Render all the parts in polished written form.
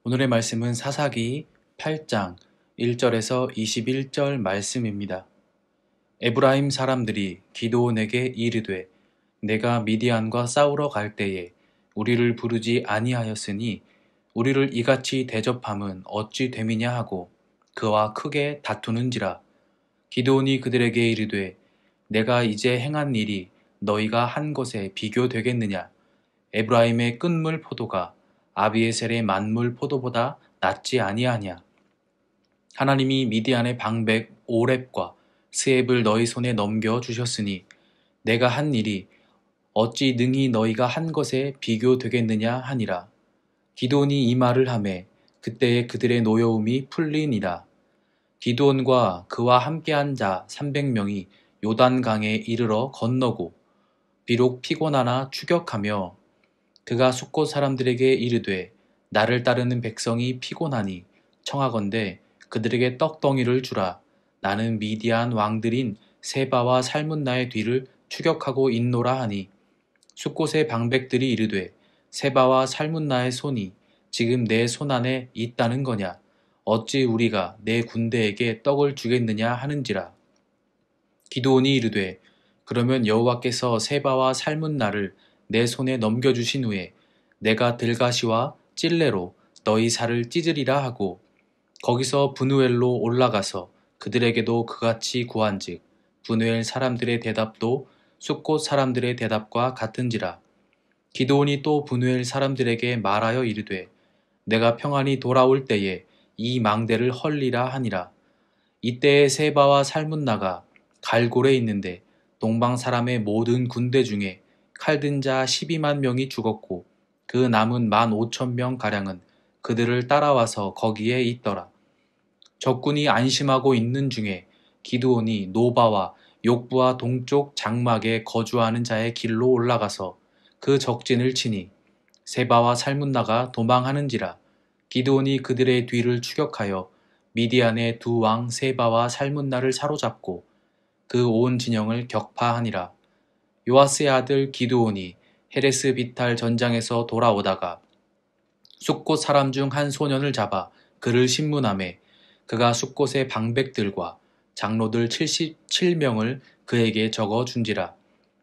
오늘의 말씀은 사사기 8장 1절에서 21절 말씀입니다. 에브라임 사람들이 기드온에게 이르되 내가 미디안과 싸우러 갈 때에 우리를 부르지 아니하였으니 우리를 이같이 대접함은 어찌 됨이냐 하고 그와 크게 다투는지라. 기드온이 그들에게 이르되 내가 이제 행한 일이 너희가 한 것에 비교되겠느냐. 에브라임의 끝물 포도가 아비에셀의 만물 포도보다 낫지 아니하냐. 하나님이 미디안의 방백 오렙과 스앱을 너희 손에 넘겨 주셨으니 내가 한 일이 어찌 능히 너희가 한 것에 비교되겠느냐 하니라. 기드온이 이 말을 하매 그때에 그들의 노여움이 풀리니라. 기드온과 그와 함께한 자 300명이 요단강에 이르러 건너고 비록 피곤하나 추격하며 그가 숫곳 사람들에게 이르되 나를 따르는 백성이 피곤하니 청하건대 그들에게 떡덩이를 주라. 나는 미디안 왕들인 세바와 살문나의 뒤를 추격하고 있노라 하니 숫곳의 방백들이 이르되 세바와 살문나의 손이 지금 내 손 안에 있다는 거냐. 어찌 우리가 내 군대에게 떡을 주겠느냐 하는지라. 기드온이 이르되 그러면 여호와께서 세바와 살문나를 내 손에 넘겨주신 후에 내가 들가시와 찔레로 너희 살을 찢으리라 하고 거기서 브누엘로 올라가서 그들에게도 그같이 구한즉 브누엘 사람들의 대답도 숫곳 사람들의 대답과 같은지라. 기드온이 또 브누엘 사람들에게 말하여 이르되 내가 평안히 돌아올 때에 이 망대를 헐리라 하니라. 이때에 세바와 살문나가 갈골에 있는데 동방 사람의 모든 군대 중에 칼든 자 12만 명이 죽었고 그 남은 15,000명 가량은 그들을 따라와서 거기에 있더라. 적군이 안심하고 있는 중에 기드온이 노바와 욕부와 동쪽 장막에 거주하는 자의 길로 올라가서 그 적진을 치니 세바와 살문나가 도망하는지라. 기드온이 그들의 뒤를 추격하여 미디안의 두 왕 세바와 살문나를 사로잡고 그 온 진영을 격파하니라. 요아스의 아들 기드온이 헤레스 비탈 전장에서 돌아오다가 숫곳 사람 중 한 소년을 잡아 그를 신문하매 그가 숫곳의 방백들과 장로들 77명을 그에게 적어 준지라.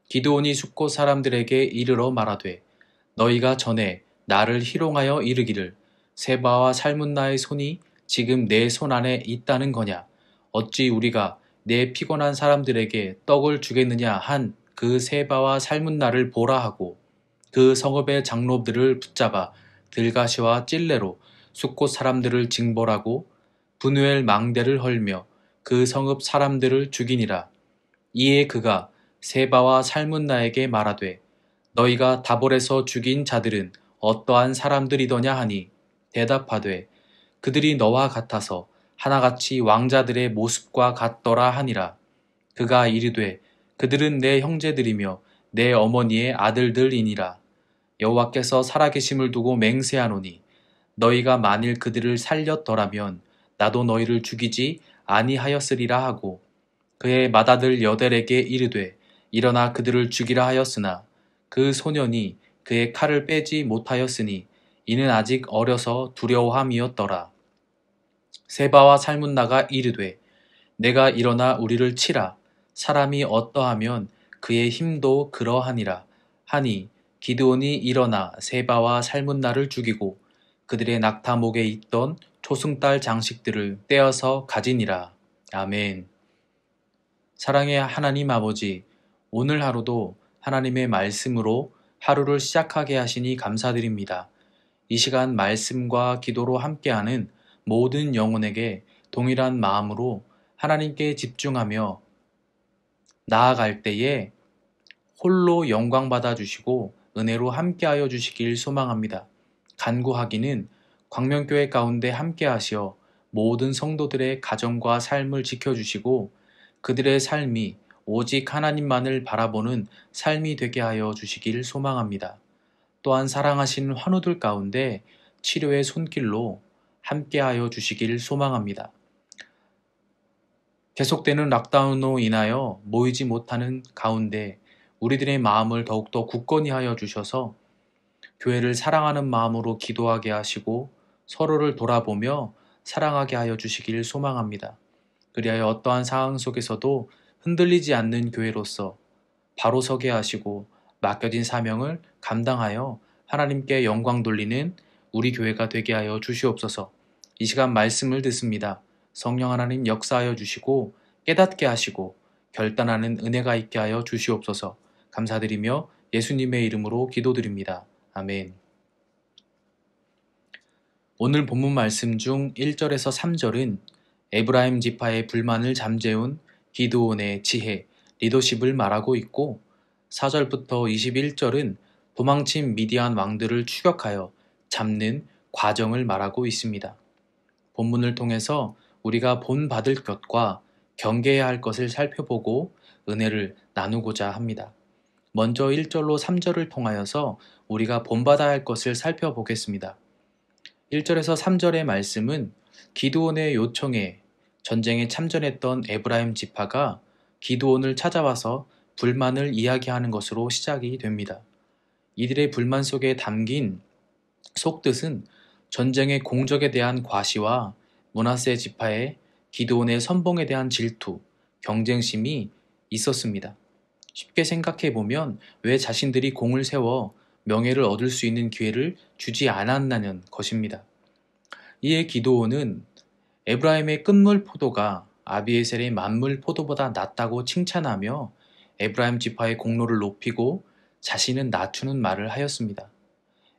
기드온이 숫곳 사람들에게 이르러 말하되 너희가 전에 나를 희롱하여 이르기를 세바와 살문나의 손이 지금 내 손 안에 있다는 거냐. 어찌 우리가 내 피곤한 사람들에게 떡을 주겠느냐 한 그 세바와 살문나를 보라 하고 그 성읍의 장로들을 붙잡아 들가시와 찔레로 숫곳 사람들을 징벌하고 브누엘 망대를 헐며 그 성읍 사람들을 죽이니라. 이에 그가 세바와 살문나에게 말하되 너희가 다볼에서 죽인 자들은 어떠한 사람들이더냐 하니 대답하되 그들이 너와 같아서 하나같이 왕자들의 모습과 같더라 하니라. 그가 이르되 그들은 내 형제들이며 내 어머니의 아들들이니라. 여호와께서 살아계심을 두고 맹세하노니 너희가 만일 그들을 살렸더라면 나도 너희를 죽이지 아니하였으리라 하고 그의 맏아들 여델에게 이르되 일어나 그들을 죽이라 하였으나 그 소년이 그의 칼을 빼지 못하였으니 이는 아직 어려서 두려워함이었더라. 세바와 살문나가 이르되 내가 일어나 우리를 치라. 사람이 어떠하면 그의 힘도 그러하니라 하니 기드온이 일어나 세바와 살문나를 죽이고 그들의 낙타목에 있던 초승달 장식들을 떼어서 가지니라. 아멘. 사랑의 하나님 아버지, 오늘 하루도 하나님의 말씀으로 하루를 시작하게 하시니 감사드립니다. 이 시간 말씀과 기도로 함께하는 모든 영혼에게 동일한 마음으로 하나님께 집중하며 나아갈 때에 홀로 영광 받아 주시고 은혜로 함께하여 주시길 소망합니다. 간구하기는 광명교회 가운데 함께하시어 모든 성도들의 가정과 삶을 지켜주시고 그들의 삶이 오직 하나님만을 바라보는 삶이 되게 하여 주시길 소망합니다. 또한 사랑하신 환우들 가운데 치료의 손길로 함께하여 주시길 소망합니다. 계속되는 락다운으로 인하여 모이지 못하는 가운데 우리들의 마음을 더욱더 굳건히 하여 주셔서 교회를 사랑하는 마음으로 기도하게 하시고 서로를 돌아보며 사랑하게 하여 주시길 소망합니다. 그리하여 어떠한 상황 속에서도 흔들리지 않는 교회로서 바로 서게 하시고 맡겨진 사명을 감당하여 하나님께 영광 돌리는 우리 교회가 되게 하여 주시옵소서. 이 시간 말씀을 듣습니다. 성령 하나님 역사하여 주시고 깨닫게 하시고 결단하는 은혜가 있게 하여 주시옵소서. 감사드리며 예수님의 이름으로 기도드립니다. 아멘. 오늘 본문 말씀 중 1절에서 3절은 에브라임 지파의 불만을 잠재운 기드온의 지혜, 리더십을 말하고 있고 4절부터 21절은 도망친 미디안 왕들을 추격하여 잡는 과정을 말하고 있습니다. 본문을 통해서 우리가 본받을 것과 경계해야 할 것을 살펴보고 은혜를 나누고자 합니다. 먼저 1절로 3절을 통하여서 우리가 본받아야 할 것을 살펴보겠습니다. 1절에서 3절의 말씀은 기드온의 요청에 전쟁에 참전했던 에브라임 지파가 기드온을 찾아와서 불만을 이야기하는 것으로 시작이 됩니다. 이들의 불만 속에 담긴 속뜻은 전쟁의 공적에 대한 과시와 므낫세 지파의 기드온의 선봉에 대한 질투, 경쟁심이 있었습니다. 쉽게 생각해 보면 왜 자신들이 공을 세워 명예를 얻을 수 있는 기회를 주지 않았나는 것입니다. 이에 기드온은 에브라임의 끝물 포도가 아비에셀의 만물 포도보다 낫다고 칭찬하며 에브라임 지파의 공로를 높이고 자신은 낮추는 말을 하였습니다.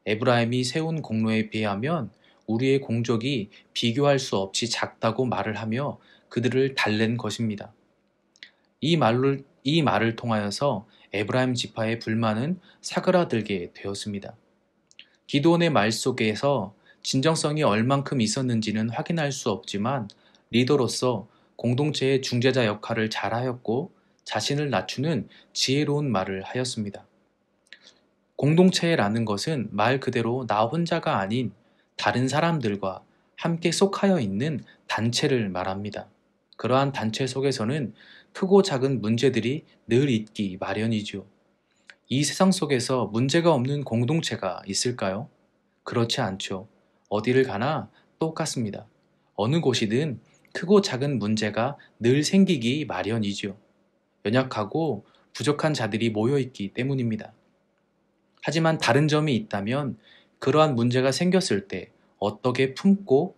에브라임이 세운 공로에 비하면 우리의 공적이 비교할 수 없이 작다고 말을 하며 그들을 달랜 것입니다. 이 말을 통하여서 에브라임 지파의 불만은 사그라들게 되었습니다. 기드온의 말 속에서 진정성이 얼만큼 있었는지는 확인할 수 없지만 리더로서 공동체의 중재자 역할을 잘하였고 자신을 낮추는 지혜로운 말을 하였습니다. 공동체라는 것은 말 그대로 나 혼자가 아닌 다른 사람들과 함께 속하여 있는 단체를 말합니다. 그러한 단체 속에서는 크고 작은 문제들이 늘 있기 마련이죠. 이 세상 속에서 문제가 없는 공동체가 있을까요? 그렇지 않죠. 어디를 가나 똑같습니다. 어느 곳이든 크고 작은 문제가 늘 생기기 마련이죠. 연약하고 부족한 자들이 모여있기 때문입니다. 하지만 다른 점이 있다면 그러한 문제가 생겼을 때 어떻게 품고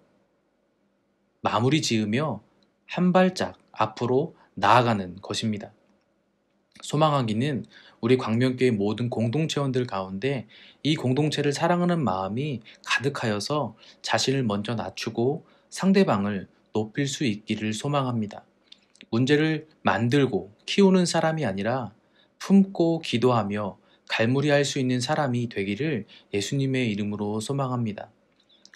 마무리 지으며 한 발짝 앞으로 나아가는 것입니다. 소망하기는 우리 광명교회 모든 공동체원들 가운데 이 공동체를 사랑하는 마음이 가득하여서 자신을 먼저 낮추고 상대방을 높일 수 있기를 소망합니다. 문제를 만들고 키우는 사람이 아니라 품고 기도하며 갈무리할 수 있는 사람이 되기를 예수님의 이름으로 소망합니다.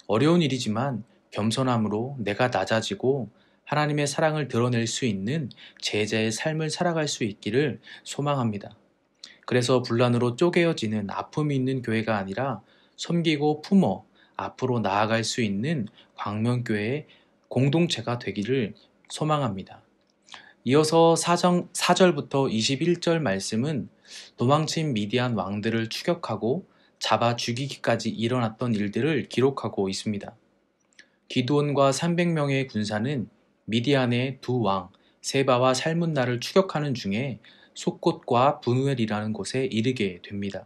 어려운 일이지만 겸손함으로 내가 낮아지고 하나님의 사랑을 드러낼 수 있는 제자의 삶을 살아갈 수 있기를 소망합니다. 그래서 분란으로 쪼개어지는 아픔이 있는 교회가 아니라 섬기고 품어 앞으로 나아갈 수 있는 광명교회의 공동체가 되기를 소망합니다. 이어서 4절부터 21절 말씀은 도망친 미디안 왕들을 추격하고 잡아 죽이기까지 일어났던 일들을 기록하고 있습니다. 기드온과 300명의 군사는 미디안의 두 왕 세바와 살문나를 추격하는 중에 숫곳과 분우엘이라는 곳에 이르게 됩니다.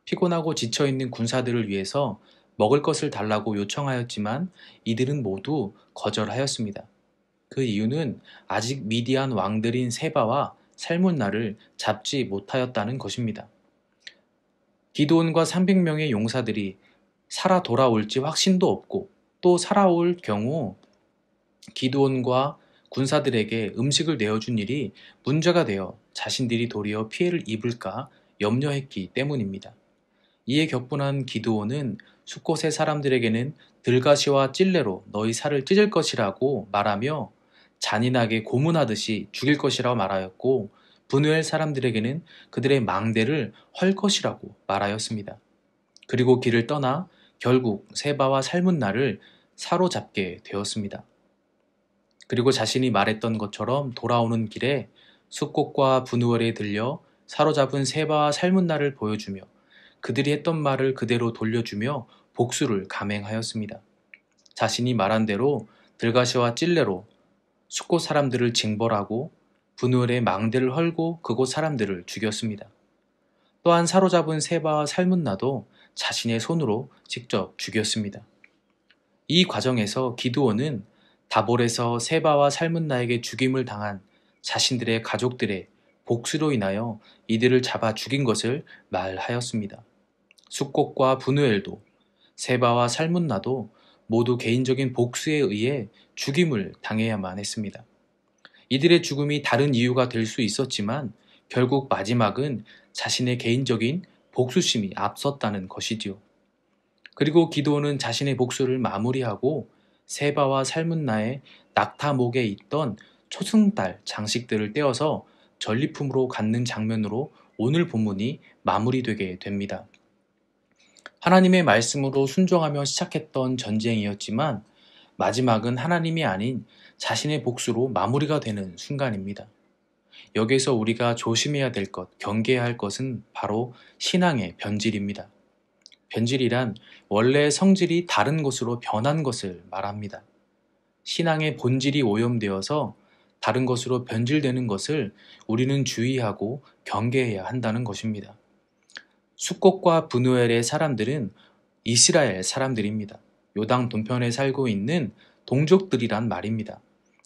피곤하고 지쳐있는 군사들을 위해서 먹을 것을 달라고 요청하였지만 이들은 모두 거절하였습니다. 그 이유는 아직 미디안 왕들인 세바와 살문나를 잡지 못하였다는 것입니다. 기드온과 300명의 용사들이 살아 돌아올지 확신도 없고 또 살아올 경우 기드온과 군사들에게 음식을 내어준 일이 문제가 되어 자신들이 도리어 피해를 입을까 염려했기 때문입니다. 이에 격분한 기드온은 숫곳의 사람들에게는 들가시와 찔레로 너희 살을 찢을 것이라고 말하며 잔인하게 고문하듯이 죽일 것이라고 말하였고 분우엘 사람들에게는 그들의 망대를 헐 것이라고 말하였습니다. 그리고 길을 떠나 결국 세바와 살문나를 사로잡게 되었습니다. 그리고 자신이 말했던 것처럼 돌아오는 길에 숫곳과 분우엘에 들려 사로잡은 세바와 살문나를 보여주며 그들이 했던 말을 그대로 돌려주며 복수를 감행하였습니다. 자신이 말한 대로 들가시와 찔레로 숫곳 사람들을 징벌하고 분우엘의 망대를 헐고 그곳 사람들을 죽였습니다. 또한 사로잡은 세바와 살문나도 자신의 손으로 직접 죽였습니다. 이 과정에서 기드온은 다볼에서 세바와 살문나에게 죽임을 당한 자신들의 가족들의 복수로 인하여 이들을 잡아 죽인 것을 말하였습니다. 숫곳과 분우엘도 세바와 살문나도 모두 개인적인 복수에 의해 죽임을 당해야만 했습니다. 이들의 죽음이 다른 이유가 될 수 있었지만 결국 마지막은 자신의 개인적인 복수심이 앞섰다는 것이지요. 그리고 기드온은 자신의 복수를 마무리하고 세바와 살문나의 낙타목에 있던 초승달 장식들을 떼어서 전리품으로 갖는 장면으로 오늘 본문이 마무리되게 됩니다. 하나님의 말씀으로 순종하며 시작했던 전쟁이었지만 마지막은 하나님이 아닌 자신의 복수로 마무리가 되는 순간입니다. 여기서 우리가 조심해야 될 것, 경계해야 할 것은 바로 신앙의 변질입니다. 변질이란 원래의 성질이 다른 것으로 변한 것을 말합니다. 신앙의 본질이 오염되어서 다른 것으로 변질되는 것을 우리는 주의하고 경계해야 한다는 것입니다. 숫곳과 분우엘의 사람들은 이스라엘 사람들입니다. 요당 동편에 살고 있는 동족들이란 말입니다.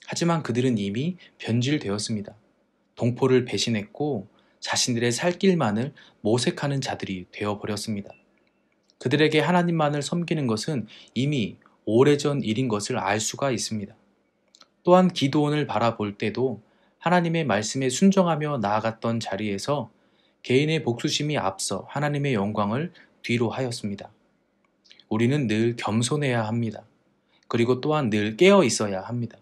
하지만 그들은 이미 변질되었습니다. 동포를 배신했고 자신들의 살 길만을 모색하는 자들이 되어버렸습니다. 그들에게 하나님만을 섬기는 것은 이미 오래전 일인 것을 알 수가 있습니다. 또한 기드온을 바라볼 때도 하나님의 말씀에 순종하며 나아갔던 자리에서 개인의 복수심이 앞서 하나님의 영광을 뒤로 하였습니다. 우리는 늘 겸손해야 합니다. 그리고 또한 늘 깨어 있어야 합니다.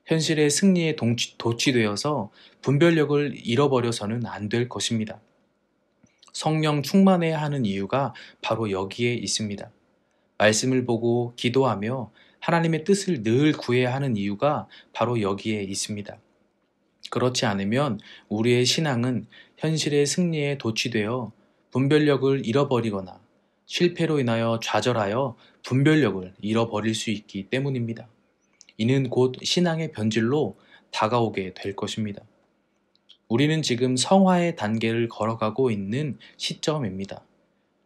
현실의 승리에 도취되어서 분별력을 잃어버려서는 안 될 것입니다. 성령 충만해야 하는 이유가 바로 여기에 있습니다. 말씀을 보고 기도하며 하나님의 뜻을 늘 구해야 하는 이유가 바로 여기에 있습니다. 그렇지 않으면 우리의 신앙은 현실의 승리에 도취되어 분별력을 잃어버리거나 실패로 인하여 좌절하여 분별력을 잃어버릴 수 있기 때문입니다. 이는 곧 신앙의 변질로 다가오게 될 것입니다. 우리는 지금 성화의 단계를 걸어가고 있는 시점입니다.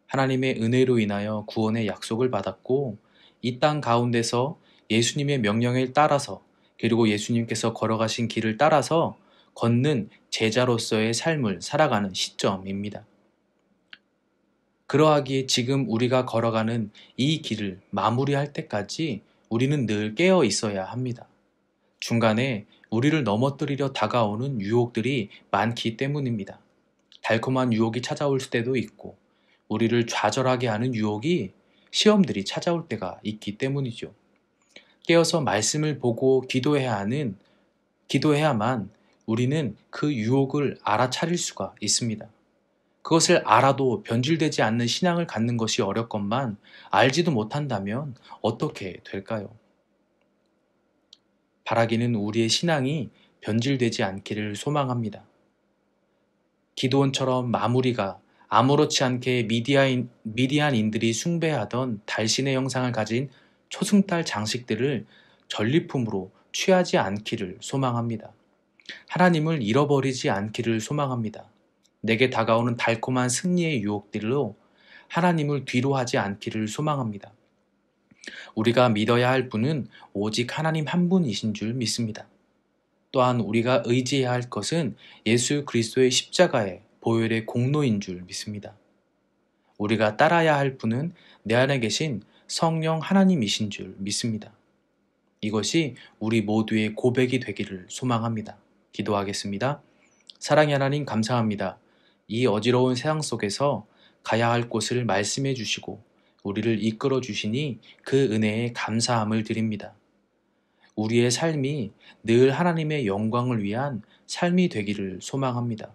하나님의 은혜로 인하여 구원의 약속을 받았고 이 땅 가운데서 예수님의 명령을 따라서 그리고 예수님께서 걸어가신 길을 따라서 걷는 제자로서의 삶을 살아가는 시점입니다. 그러하기에 지금 우리가 걸어가는 이 길을 마무리할 때까지 우리는 늘 깨어 있어야 합니다. 중간에 우리를 넘어뜨리려 다가오는 유혹들이 많기 때문입니다. 달콤한 유혹이 찾아올 때도 있고 우리를 좌절하게 하는 유혹이 시험들이 찾아올 때가 있기 때문이죠. 깨어서 말씀을 보고 기도해야만 우리는 그 유혹을 알아차릴 수가 있습니다. 그것을 알아도 변질되지 않는 신앙을 갖는 것이 어렵건만 알지도 못한다면 어떻게 될까요? 바라기는 우리의 신앙이 변질되지 않기를 소망합니다. 기드온처럼 마무리가 아무렇지 않게 미디안인들이 숭배하던 달신의 형상을 가진 초승달 장식들을 전리품으로 취하지 않기를 소망합니다. 하나님을 잃어버리지 않기를 소망합니다. 내게 다가오는 달콤한 승리의 유혹들로 하나님을 뒤로 하지 않기를 소망합니다. 우리가 믿어야 할 분은 오직 하나님 한 분이신 줄 믿습니다. 또한 우리가 의지해야 할 것은 예수 그리스도의 십자가의 보혈의 공로인 줄 믿습니다. 우리가 따라야 할 분은 내 안에 계신 성령 하나님이신 줄 믿습니다. 이것이 우리 모두의 고백이 되기를 소망합니다. 기도하겠습니다. 사랑의 하나님 감사합니다. 이 어지러운 세상 속에서 가야 할 곳을 말씀해 주시고 우리를 이끌어 주시니 그 은혜에 감사함을 드립니다. 우리의 삶이 늘 하나님의 영광을 위한 삶이 되기를 소망합니다.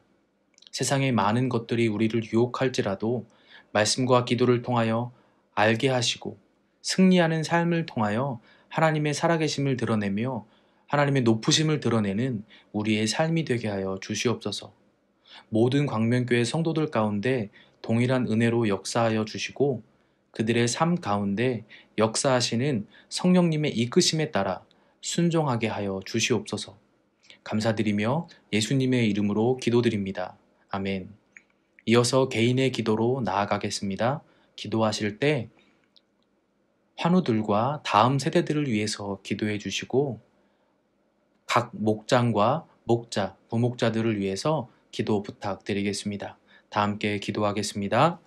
세상의 많은 것들이 우리를 유혹할지라도 말씀과 기도를 통하여 알게 하시고 승리하는 삶을 통하여 하나님의 살아계심을 드러내며 하나님의 높으심을 드러내는 우리의 삶이 되게 하여 주시옵소서. 모든 광명교회 성도들 가운데 동일한 은혜로 역사하여 주시고 그들의 삶 가운데 역사하시는 성령님의 이끄심에 따라 순종하게 하여 주시옵소서. 감사드리며 예수님의 이름으로 기도드립니다. 아멘. 이어서 개인의 기도로 나아가겠습니다. 기도하실 때 환우들과 다음 세대들을 위해서 기도해 주시고 각 목장과 목자, 부목자들을 위해서 기도 부탁드리겠습니다. 다 함께 기도하겠습니다.